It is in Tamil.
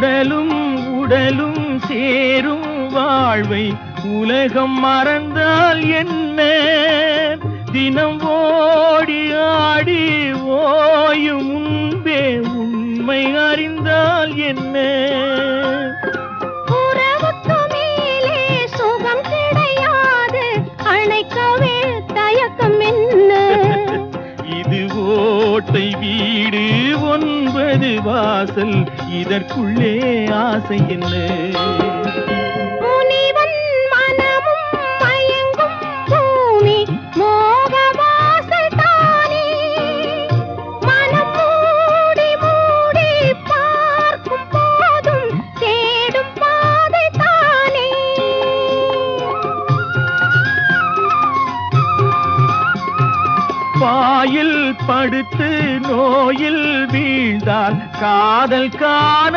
உடலும் உடலும் சேரும் வாழ்வை உலகம் மறந்தால் என்ன? தினம் ஓடி ஆடி ஓயும் முன்பே உண்மை அறிந்தால் என்ன? உறவுக்கு மேலே சுகம் கிடையாது, அணைக்கவே தயக்கம் என்ன? இது ஓட்டை வீடு 9 வாசல், இதற்குள்ளே ஆசை என்ன? முனிவன் மனமும் மயங்கும் பூமி மோக வாசல் தானே. மனம் மூடி மூடி பார்க்கும் போதும் தேடும் பாதை தானே. பாயில் படுத்து நோயில் வீழ்ந்தால் காதல் காணல்